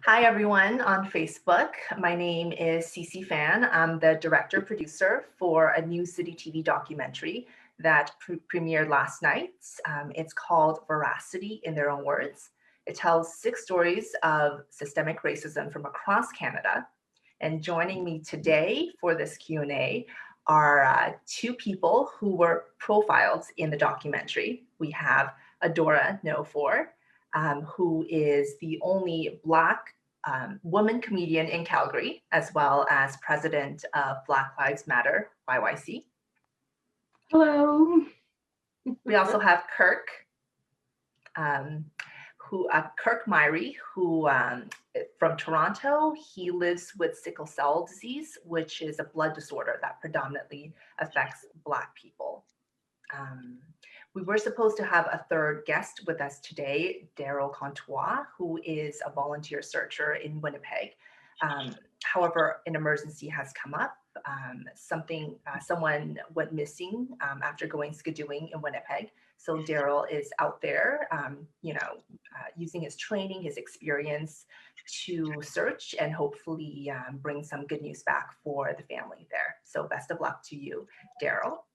Hi, everyone on Facebook. My name is Cece Fan. I'm the director producer for a new Citytv documentary that premiered last night. It's called VeraCity in their own words. It tells 6 stories of systemic racism from across Canada. And joining me today for this Q&A are 2 people who were profiled in the documentary. We have Adora Nwofor, who is the only Black woman comedian in Calgary, as well as president of Black Lives Matter YYC. Hello. We also have Kirk, Kirk Myrie, who from Toronto. He lives with sickle cell disease, which is a blood disorder that predominantly affects Black people. We were supposed to have a third guest with us today, Daryl Contois, who is a volunteer searcher in Winnipeg. However, an emergency has come up. Someone went missing after going skidooing in Winnipeg. So Daryl is out there, using his training, his experience to search and hopefully bring some good news back for the family there. So best of luck to you, Daryl.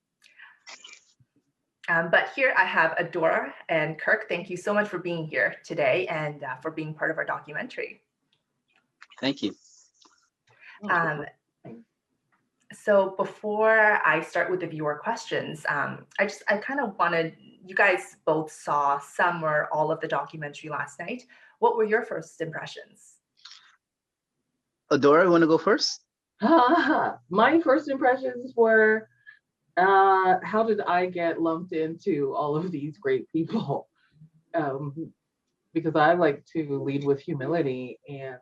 But here I have Adora and Kirk. Thank you so much for being here today and for being part of our documentary. Thank you. So before I start with the viewer questions, I kind of wanted, you guys both saw some or all of the documentary last night. What were your first impressions? Adora, you want to go first? My first impressions were, how did I get lumped into all of these great people? Because I like to lead with humility, and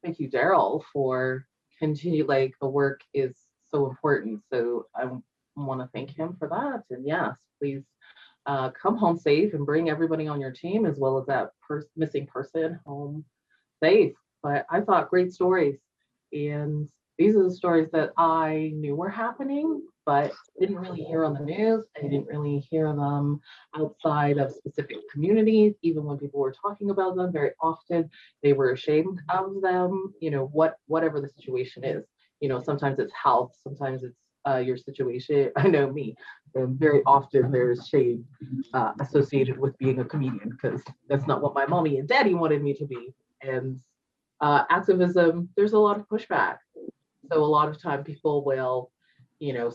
thank you, Daryl, for continue. Like, the work is so important, so I want to thank him for that. And yes, please come home safe and bring everybody on your team as well as that missing person home safe. But I thought great stories, and these are the stories that I knew were happening, but didn't really hear on the news. I didn't really hear them outside of specific communities. Even when people were talking about them, very often they were ashamed of them. Whatever the situation is. Sometimes it's health, sometimes it's your situation. I know me, and very often there's shame associated with being a comedian because that's not what my mommy and daddy wanted me to be. And activism, there's a lot of pushback. So a lot of time people will,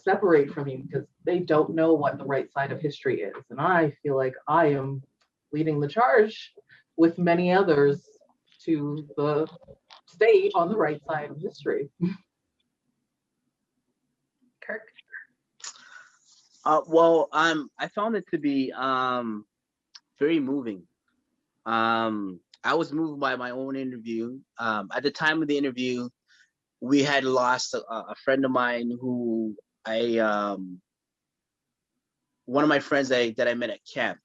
separate from you because they don't know what the right side of history is. And I feel like I am leading the charge with many others to stay on the right side of history. Kirk? I found it to be very moving. I was moved by my own interview. At the time of the interview, we had lost a friend of mine who one of my friends that I met at camp.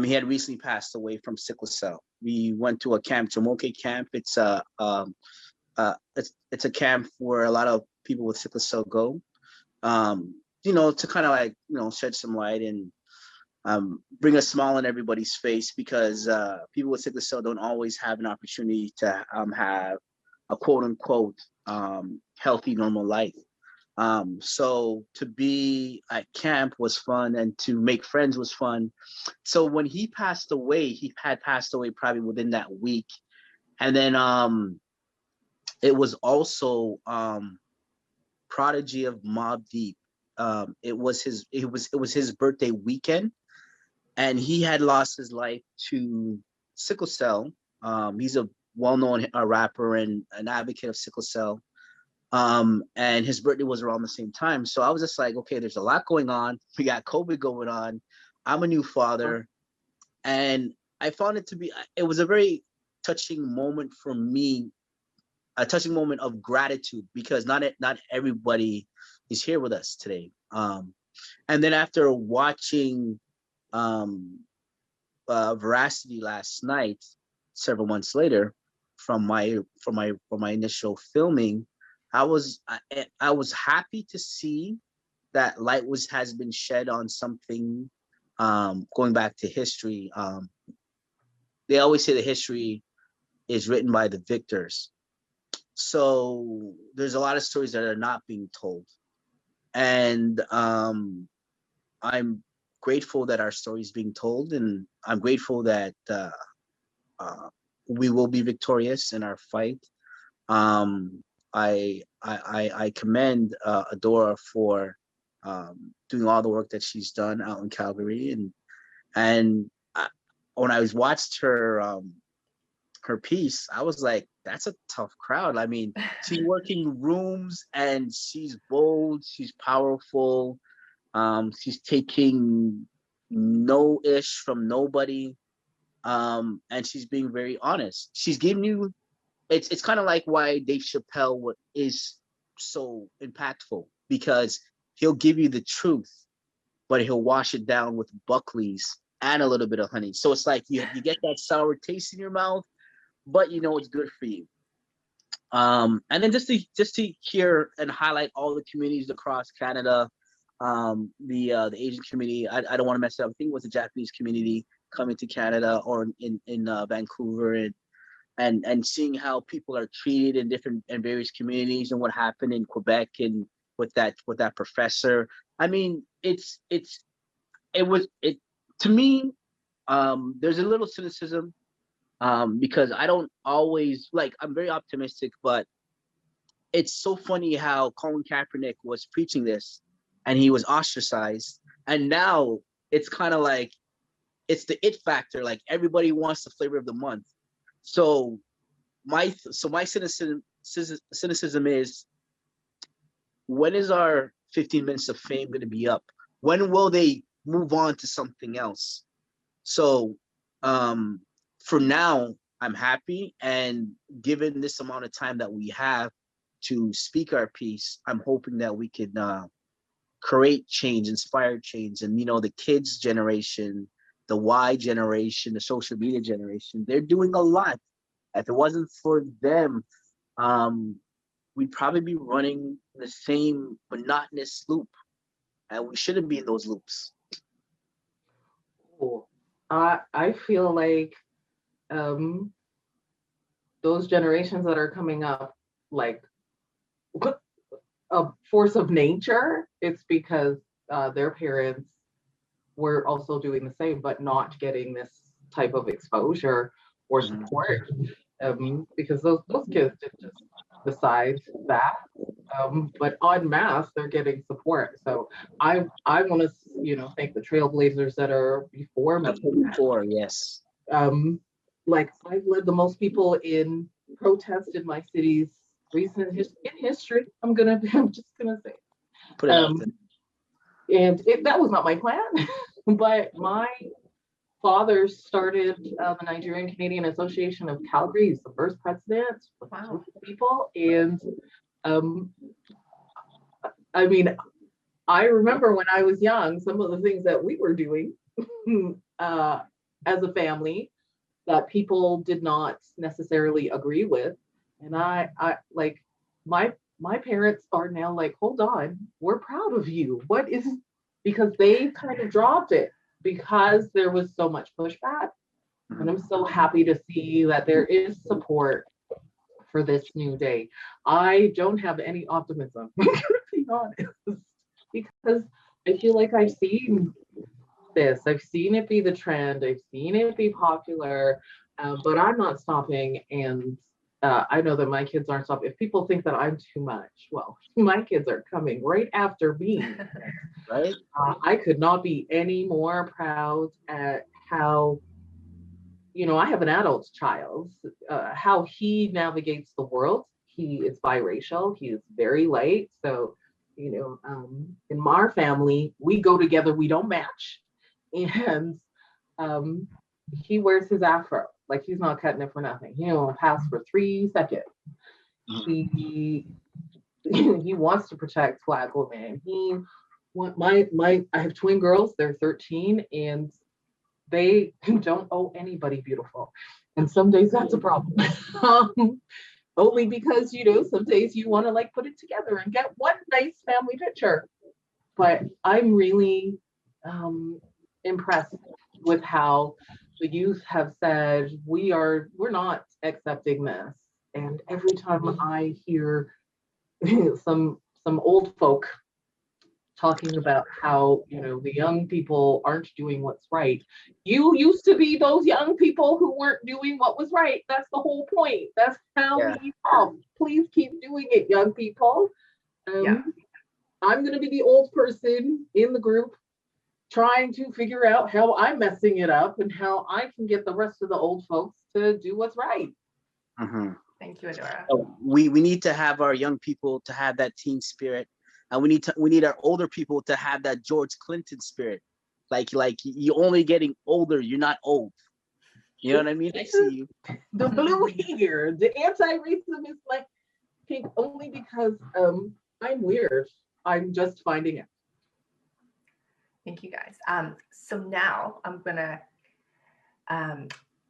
He had recently passed away from sickle cell. We went to a camp, Jamoke camp. It's a camp where a lot of people with sickle cell go, to kind of shed some light and bring a smile on everybody's face, because people with sickle cell don't always have an opportunity to have a quote unquote healthy, normal life. So to be at camp was fun, and to make friends was fun. So when he passed away, he had passed away probably within that week. And then it was also Prodigy of Mobb Deep. It was his birthday weekend, and he had lost his life to sickle cell. He's a well-known rapper and an advocate of sickle cell. And his birthday was around the same time. So I was just like, okay, there's a lot going on. We got COVID going on. I'm a new father. And I found it was a very touching moment for me, a touching moment of gratitude, because not everybody is here with us today. And then after watching VeraCity last night, several months later, from my initial filming, I was happy to see that light has been shed on something, going back to history. They always say the history is written by the victors. So there's a lot of stories that are not being told. And I'm grateful that our story is being told, and I'm grateful that we will be victorious in our fight. Um, I commend Adora for doing all the work that she's done out in Calgary, and when I was watched her piece, I was like, that's a tough crowd. I mean, she's working rooms and she's bold, she's powerful, she's taking no ish from nobody, and she's being very honest. She's giving you, it's kind of like why Dave Chappelle is so impactful, because he'll give you the truth, but he'll wash it down with Buckley's and a little bit of honey. So it's like you get that sour taste in your mouth, but you know it's good for you. And then just to hear and highlight all the communities across Canada, the Asian community. I don't want to mess it up. I think it was the Japanese community coming to Canada, or in Vancouver, and seeing how people are treated in different and various communities, and what happened in Quebec and with that professor. I mean, it to me. There's a little cynicism, because I don't always like. I'm very optimistic, but it's so funny how Colin Kaepernick was preaching this, and he was ostracized, and now it's kind of like it's the it factor. Like everybody wants the flavor of the month. So my cynicism is, when is our 15 minutes of fame going to be up? When will they move on to something else? So for now, I'm happy, and given this amount of time that we have to speak our piece, I'm hoping that we can create change, inspire change. And the kids generation, the Y generation, the social media generation, they're doing a lot. If it wasn't for them, we'd probably be running the same monotonous loop, and we shouldn't be in those loops. Cool. I feel like those generations that are coming up, like a force of nature, it's because their parents were also doing the same, but not getting this type of exposure or support. Because those kids did just decide that. But en masse, they're getting support. So I want to thank the trailblazers that are before me. Before, yes. Like I've led the most people in protest in my city's recent history. I'm just gonna say. Put it out there. And that was not my plan, but my father started the Nigerian Canadian Association of Calgary. He's the first president with people. And I mean, I remember when I was young, some of the things that we were doing as a family that people did not necessarily agree with. And I like my parents are now like, hold on, we're proud of you. What is, because they kind of dropped it because there was so much pushback. And I'm so happy to see that there is support for this new day. I don't have any optimism, to be honest, because I feel like I've seen this. I've seen it be the trend. I've seen it be popular, but I'm not stopping. And I know that my kids aren't stopping. If people think that I'm too much, well, my kids are coming right after me. Right? I could not be any more proud at how, I have an adult child, how he navigates the world. He is biracial. He is very light. So, in our family, we go together, we don't match. And he wears his afro. Like he's not cutting it for nothing. He don't pass for 3 seconds. He wants to protect Black women. I have twin girls. They're 13, and they don't owe anybody beautiful. And some days that's a problem. Only because some days you want to like put it together and get one nice family picture. But I'm really impressed with how the youth have said, we're not accepting this. And every time I hear some old folk talking about how, the young people aren't doing what's right. You used to be those young people who weren't doing what was right. That's the whole point. That's how Yeah. we evolve. Please keep doing it, young people. Yeah. I'm going to be the old person in the group trying to figure out how I'm messing it up and how I can get the rest of the old folks to do what's right. Mhm. Thank you, Adora. So we need to have our young people to have that team spirit, and we need our older people to have that George Clinton spirit. Like you're only getting older, you're not old. You know what I mean? I see you. The blue here, the anti-racism is like pink only because I'm weird. I'm just finding it. Thank you, guys. So now I'm gonna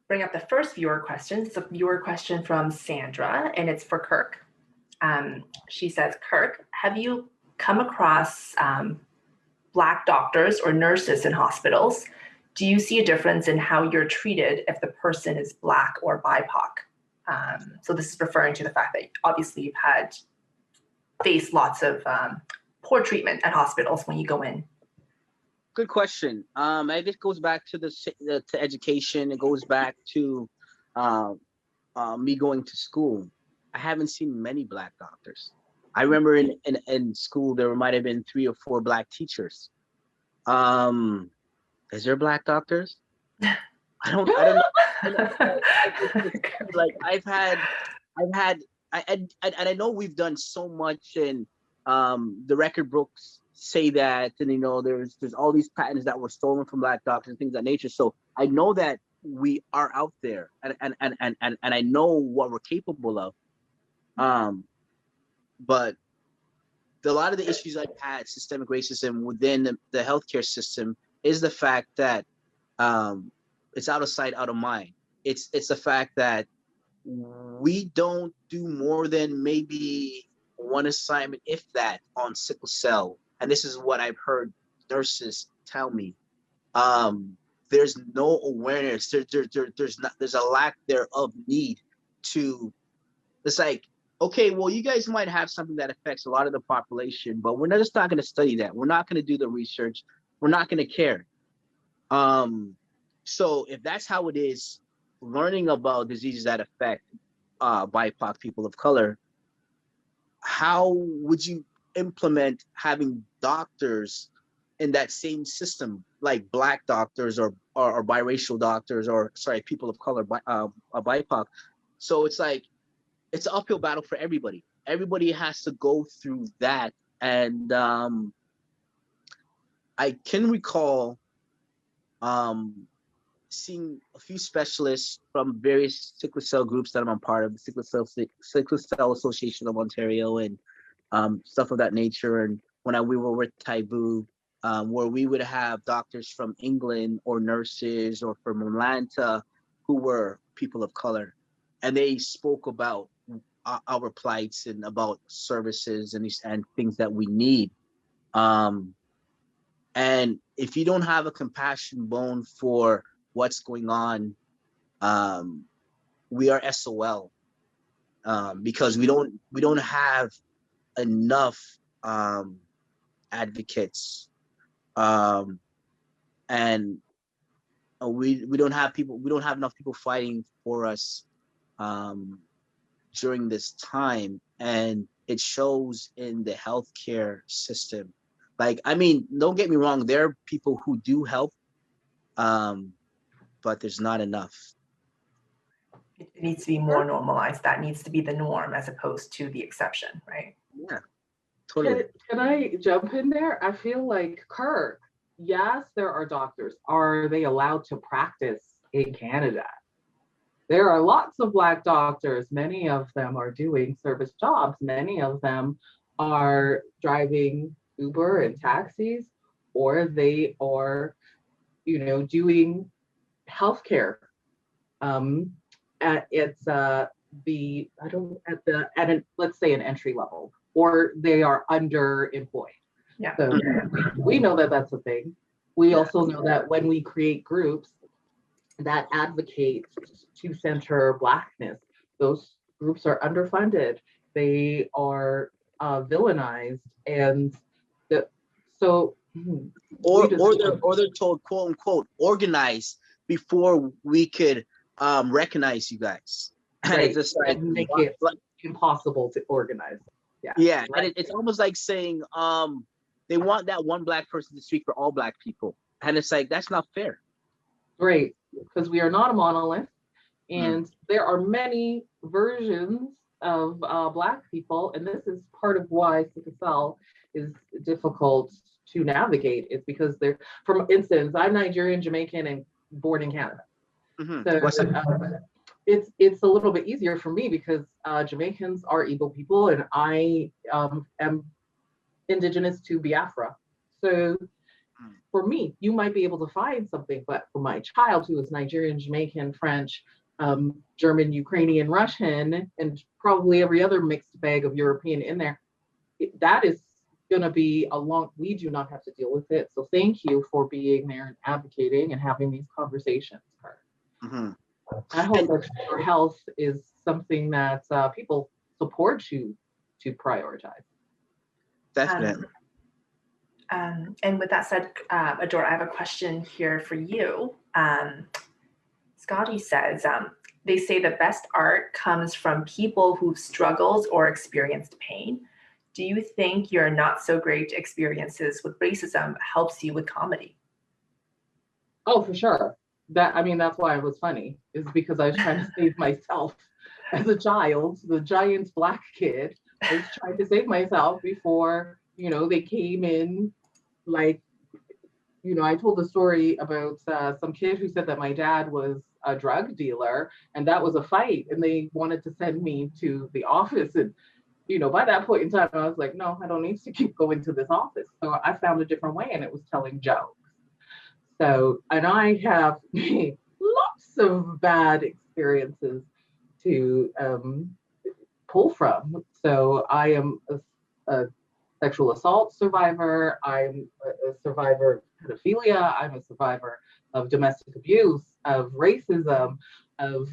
bring up the first viewer question. It's a viewer question from Sandra, and it's for Kirk. She says, Kirk, have you come across Black doctors or nurses in hospitals? Do you see a difference in how you're treated if the person is Black or BIPOC? So this is referring to the fact that obviously you've had faced lots of poor treatment at hospitals when you go in. Good question. And it goes back to to education. It goes back to me going to school. I haven't seen many Black doctors. I remember in school there might have been 3 or 4 Black teachers. Is there Black doctors? I don't know. Like I know we've done so much, and the record books say that, and there's all these patents that were stolen from Black doctors and things of that nature. So I know that we are out there, and I know what we're capable of. But a lot of the issues I've had, systemic racism within the healthcare system, is the fact that it's out of sight, out of mind. It's the fact that we don't do more than maybe one assignment, if that, on sickle cell. And this is what I've heard nurses tell me. There's no awareness. There's a lack there of need to. It's like, okay, well, you guys might have something that affects a lot of the population, but we're just not going to study that. We're not going to do the research. We're not going to care. So if that's how it is, learning about diseases that affect BIPOC people of color, how would you implement having doctors in that same system, like Black doctors or biracial doctors, or people of color, BIPOC? So it's like, it's an uphill battle for everybody. Everybody has to go through that. And I can recall seeing a few specialists from various sickle cell groups that I'm a part of, the Sickle Cell Association of Ontario, and stuff of that nature. And when we were with Taibu, where we would have doctors from England or nurses or from Atlanta who were people of color, and they spoke about our plights and about services and things that we need. And if you don't have a compassion bone for what's going on, we are SOL, because we don't have enough advocates, and we don't have enough people fighting for us during this time, and it shows in the healthcare system. Like, I mean, don't get me wrong, there are people who do help, but there's not enough. It needs to be more normalized. That needs to be the norm as opposed to the exception, right? Yeah, totally. Can I jump in there? I feel like, Kirk, yes, there are doctors. Are they allowed to practice in Canada? There are lots of Black doctors. Many of them are doing service jobs. Many of them are driving Uber and taxis, or they are, doing healthcare. Let's say an entry level, or they are underemployed. Yeah. So we know that that's a thing. We also know that when we create groups, that advocate to center Blackness. Those groups are underfunded. They are villainized, and so or they're told, quote unquote, organize before we could recognize you guys. And right, it's just like, and make it impossible to organize. Yeah, right. and it's almost like saying they want that one Black person to speak for all Black people, and it's like, that's not fair. Right, because we are not a monolith, and there are many versions of Black people, and this is part of why sickle cell is difficult to navigate. It's because they're, for instance, I'm Nigerian, Jamaican, and born in Canada. So it's a little bit easier for me because Jamaicans are Igbo people, and I am indigenous to Biafra. So for me, you might be able to find something, but for my child who is Nigerian, Jamaican, French, German, Ukrainian, Russian, and probably every other mixed bag of European in there, that is going to be we do not have to deal with it. So thank you for being there and advocating and having these conversations, Kirk. I hope that your health is something that people support you to prioritize. Definitely. And with that said, Adora, I have a question here for you. Scotty says, they say the best art comes from people who've struggled or experienced pain. Do you think your not so great experiences with racism helps you with comedy? Oh, for sure. That's why it was funny, is because I was trying to save myself as a child, the giant Black kid. I was trying to save myself before, they came in, like, I told the story about some kid who said that my dad was a drug dealer, and that was a fight, and they wanted to send me to the office. And, by that point in time, I was like, no, I don't need to keep going to this office. So I found a different way, and it was telling jokes. So, and I have lots of bad experiences to pull from. So I am a sexual assault survivor. I'm a survivor of pedophilia. I'm a survivor of domestic abuse, of racism, of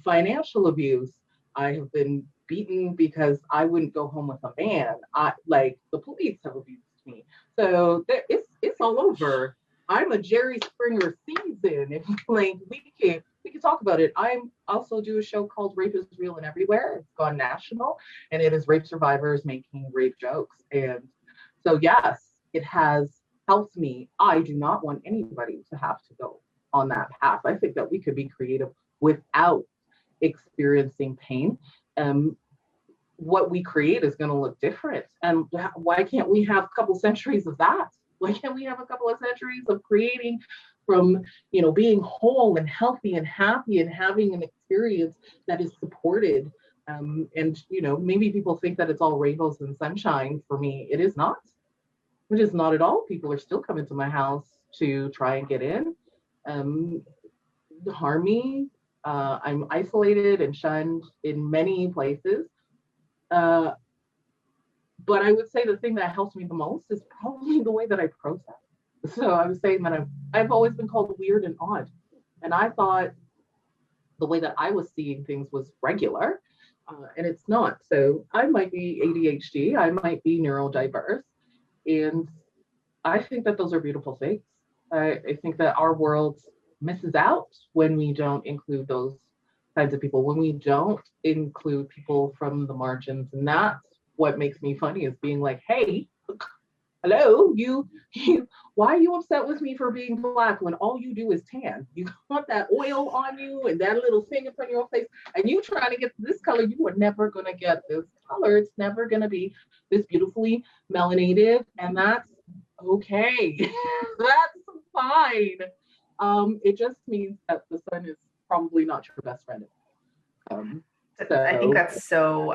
financial abuse. I have been beaten because I wouldn't go home with a man. The police have abused me. So it's all over. I'm a Jerry Springer season. If we can talk about it. I also do a show called Rape is Real and Everywhere. It's gone national, and it is rape survivors making rape jokes. And so yes, it has helped me. I do not want anybody to have to go on that path. I think that we could be creative without experiencing pain. What we create is going to look different. And why can't we have a couple centuries of that? Why can't we have a couple of centuries of creating from, being whole and healthy and happy and having an experience that is supported? And, maybe people think that it's all rainbows and sunshine. For me, it is not. It is not at all. People are still coming to my house to try and get in, harm me. I'm isolated and shunned in many places. But I would say the thing that helps me the most is probably the way that I process. So I was saying that I've always been called weird and odd. And I thought the way that I was seeing things was regular, and it's not. So I might be ADHD, I might be neurodiverse. And I think that those are beautiful things. I think that our world misses out when we don't include those kinds of people, when we don't include people from the margins. And that's what makes me funny, is being like, hey, hello, you, why are you upset with me for being Black when all you do is tan? You got that oil on you and that little thing in front of your face, and you trying to get this color. You are never going to get this color. It's never going to be this beautifully melanated, and that's okay. That's fine. It just means that the sun is probably not your best friend. I think that's so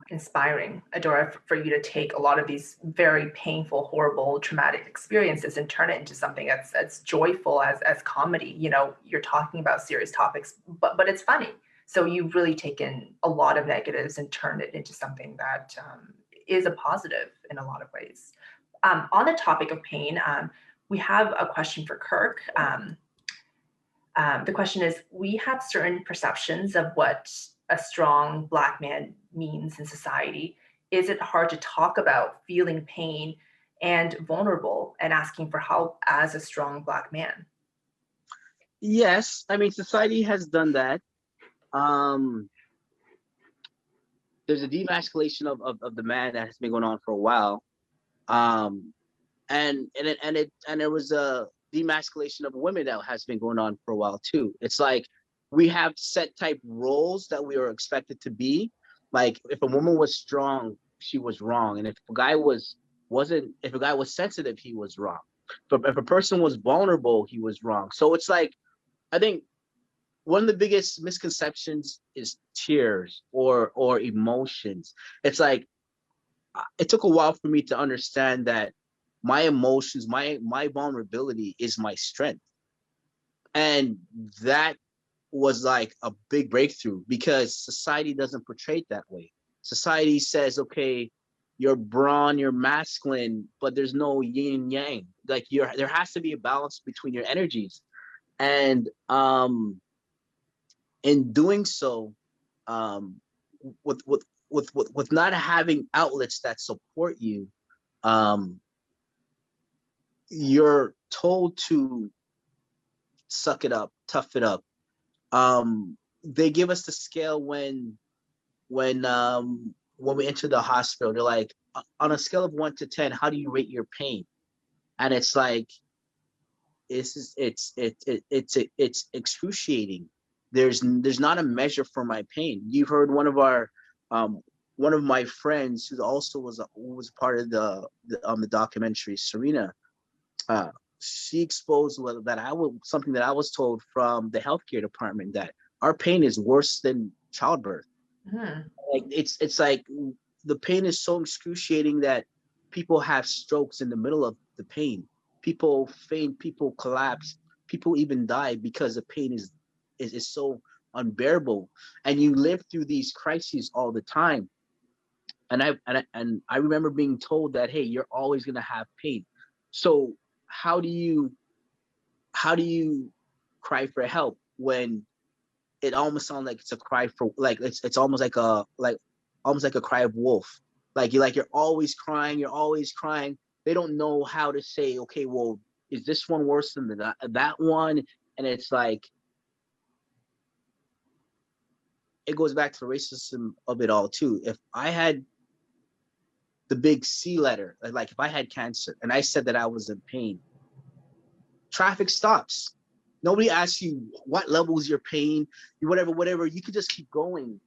inspiring, Adora, for you to take a lot of these very painful, horrible, traumatic experiences and turn it into something that's joyful as comedy. You're talking about serious topics, but it's funny. So you've really taken a lot of negatives and turned it into something that is a positive in a lot of ways. On the topic of pain, we have a question for Kirk. The question is, we have certain perceptions of what a strong Black man means in society. Is it hard to talk about feeling pain and vulnerable and asking for help as a strong Black man? Yes, I mean society has done that. Um, there's a demasculation of the man that has been going on for a while. Um, and there was a demasculation of women that has been going on for a while too. It's like we have set type roles that we are expected to be. Like if a woman was strong, she was wrong, and if a guy wasn't, if a guy was sensitive, he was wrong. But if a person was vulnerable, he was wrong. So it's like I think one of the biggest misconceptions is tears or emotions. It's like it took a while for me to understand that my emotions, my vulnerability is my strength. And that was like a big breakthrough because society doesn't portray it that way. Society says, okay, you're brawn, you're masculine, but there's no yin and yang. Like there has to be a balance between your energies. And in doing so, um, with with not having outlets that support you, um, you're told to suck it up, tough it up. They give us the scale when we enter the hospital. They're like, on a scale of 1 to 10, how do you rate your pain? And it's like it's excruciating. There's not a measure for my pain. You've heard one of my friends who also was part of the documentary, Serena. uh, she exposed that I would something that I was told from the healthcare department, that our pain is worse than childbirth. Mhm. Like it's like the pain is so excruciating that people have strokes in the middle of the pain. People faint, people collapse, people even die because the pain is so unbearable. And you live through these crises all the time. And I remember being told that, hey, you're always gonna have pain. So how do you how do you cry for help when it almost sounds like it's a cry for, like it's almost like almost like a cry of wolf. You're always crying, you're always crying. They don't know how to say, okay, well, is this one worse than that one? And it's like it goes back to the racism of it all too. If I had the big C letter, like if I had cancer and I said that I was in pain, traffic stops. Nobody asks you what level is your pain, whatever. You could just keep going.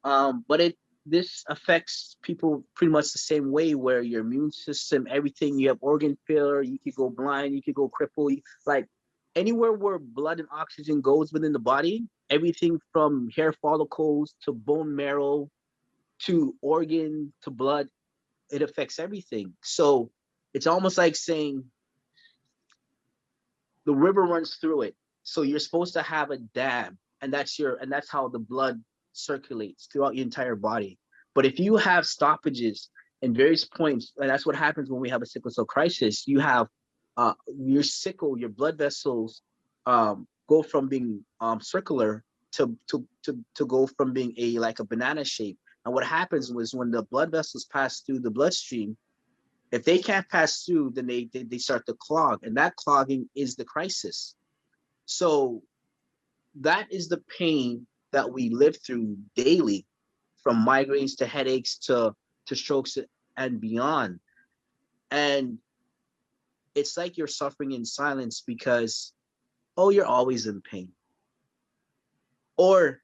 But this affects people pretty much the same way, where your immune system, everything, you have organ failure, you could go blind, you could go crippled. Like anywhere where blood and oxygen goes within the body, everything from hair follicles to bone marrow to organ to blood, it affects everything. So it's almost like saying the river runs through it. So you're supposed to have a dam, and that's how the blood circulates throughout your entire body. But if you have stoppages in various points, and that's what happens when we have a sickle cell crisis, you have your blood vessels go from being circular to go from being like a banana shape. And what happens was when the blood vessels pass through the bloodstream, if they can't pass through, then they start to clog, and that clogging is the crisis. So that is the pain that we live through daily, from migraines to headaches to strokes and beyond. And it's like you're suffering in silence because, oh, you're always in pain. Or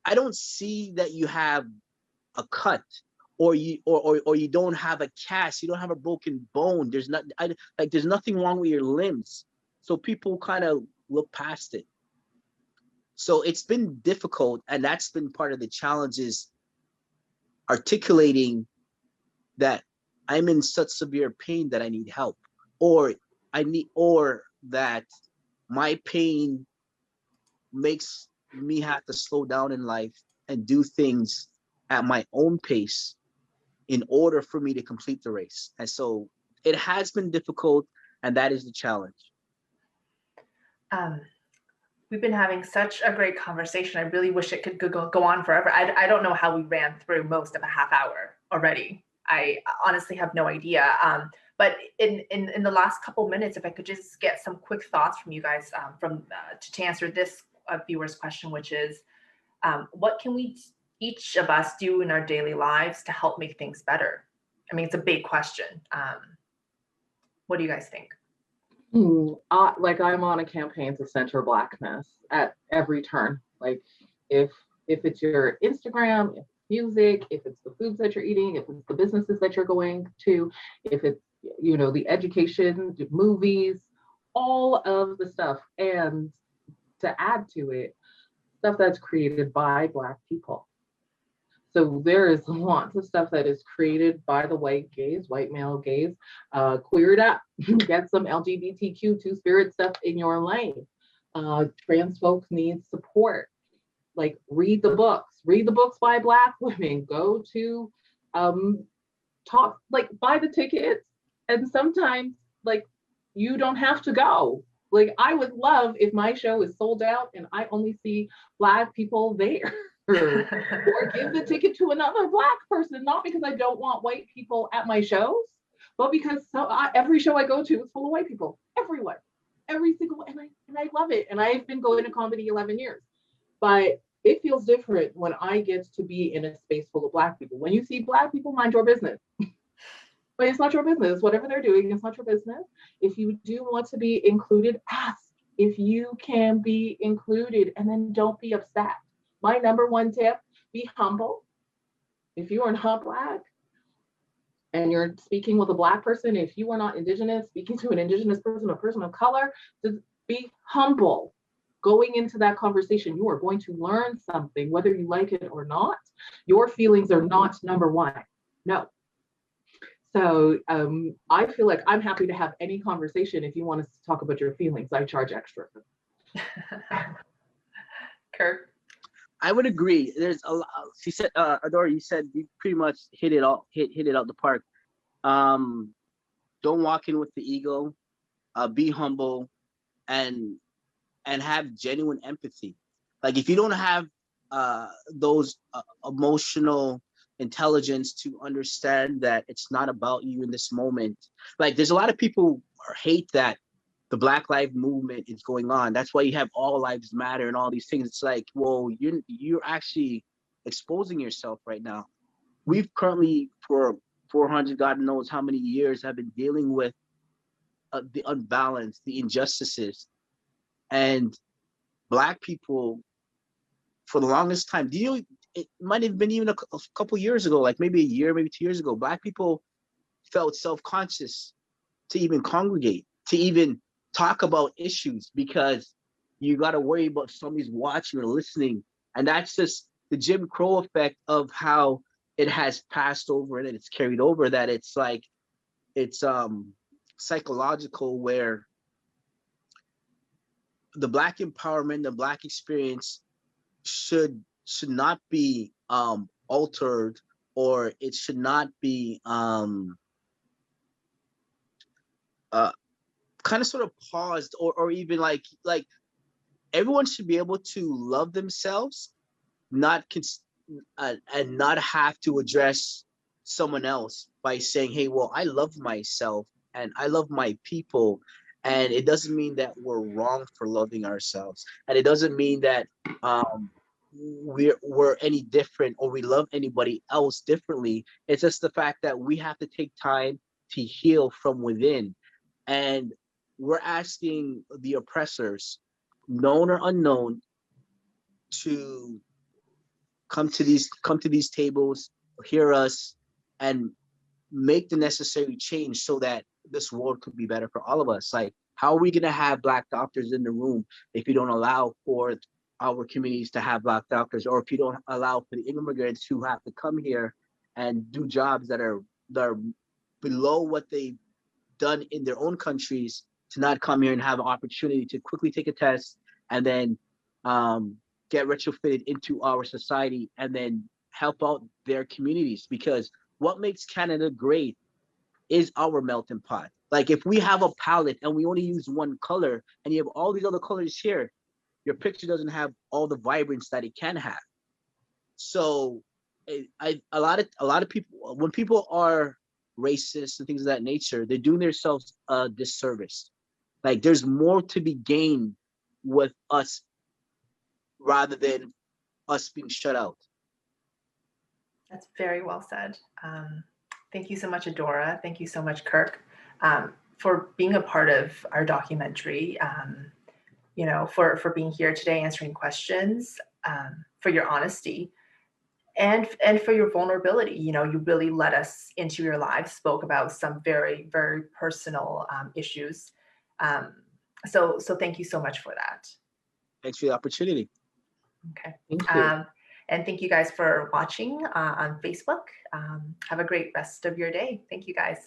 I don't see that you have a cut, or you don't have a cast, you don't have a broken bone. There's nothing wrong with your limbs. So people kind of look past it. So it's been difficult, and that's been part of the challenges, articulating that I'm in such severe pain that I need help, or or that my pain makes me have to slow down in life and do things at my own pace in order for me to complete the race. And so it has been difficult, and that is the challenge. Um, We've been having such a great conversation. I really wish it could go on forever. I don't know how we ran through most of a half hour already. I honestly have no idea. But in the last couple minutes, if I could just get some quick thoughts from you guys to answer this viewer's question, which is, what can we each of us do in our daily lives to help make things better? I mean, it's a big question. What do you guys think? Like, I'm on a campaign to center Blackness at every turn. Like, if it's your Instagram, if music, if it's the foods that you're eating, if it's the businesses that you're going to, if it's, you know, the education, the movies, all of the stuff. And to add to it, stuff that's created by Black people. So there is lots of stuff that is created by the white gaze, white male gaze. Queer it up, get some LGBTQ two-spirit stuff in your life. Trans folks need support. Like, read the books by Black women. Go to talk, like, buy the tickets. And sometimes, like, you don't have to go. Like, I would love if my show is sold out and I only see Black people there. Or give the ticket to another Black person, not because I don't want white people at my shows, but because every show I go to is full of white people, everywhere, every single, and I love it. And I've been going to comedy 11 years, but it feels different when I get to be in a space full of Black people. When you see Black people, mind your business. But it's not your business. Whatever they're doing, it's not your business. If you do want to be included, ask if you can be included, and then don't be upset. My number one tip, be humble. If you are not Black and you're speaking with a Black person, if you are not Indigenous, speaking to an Indigenous person, a person of color, just be humble. Going into that conversation, you are going to learn something, whether you like it or not. Your feelings are not number one. No. So I feel like I'm happy to have any conversation. If you want us to talk about your feelings, I charge extra. Kirk? I would agree. There's a lot. She said, Adora, you said you pretty much hit it out the park. Don't walk in with the ego. Be humble, and have genuine empathy. Like, if you don't have those emotional intelligence to understand that it's not about you in this moment. Like, there's a lot of people who hate that the Black Lives Movement is going on. That's why you have All Lives Matter and all these things. It's like, well, you're actually exposing yourself right now. We've currently, for 400, God knows how many years, have been dealing with the unbalance, the injustices, and Black people, for the longest time, it might have been even a couple years ago, like maybe a year, maybe 2 years ago, Black people felt self-conscious to even congregate, to even talk about issues, because you got to worry about somebody's watching or listening. And that's just the Jim Crow effect of how it has passed over and it's carried over, that it's like, it's psychological, where the Black empowerment, the Black experience should not be altered, or it should not be kind of sort of paused, or even like everyone should be able to love themselves, and not have to address someone else by saying, hey, well, I love myself and I love my people. And it doesn't mean that we're wrong for loving ourselves. And it doesn't mean that we're any different, or we love anybody else differently. It's just the fact that we have to take time to heal from within. And we're asking the oppressors, known or unknown, to come to these tables, hear us, and make the necessary change so that this world could be better for all of us. Like, how are we going to have Black doctors in the room if you don't allow for our communities to have Black doctors, or if you don't allow for the immigrants who have to come here and do jobs that are below what they've done in their own countries, to not come here and have an opportunity to quickly take a test and then get retrofitted into our society and then help out their communities. Because what makes Canada great is our melting pot. Like, if we have a palette and we only use one color and you have all these other colors here, your picture doesn't have all the vibrance that it can have. So a lot of people, when people are racist and things of that nature, they're doing themselves a disservice. Like there's more to be gained with us rather than us being shut out. That's very well said. Thank you so much, Adora. Thank you so much, Kirk, for being a part of our documentary. You know, for being here today, answering questions, for your honesty, and for your vulnerability. You know, you really let us into your lives, spoke about some very, very personal issues. So thank you so much for that. Thanks for the opportunity. Okay. Thank you. And thank you guys for watching on Facebook. Have a great rest of your day. Thank you guys.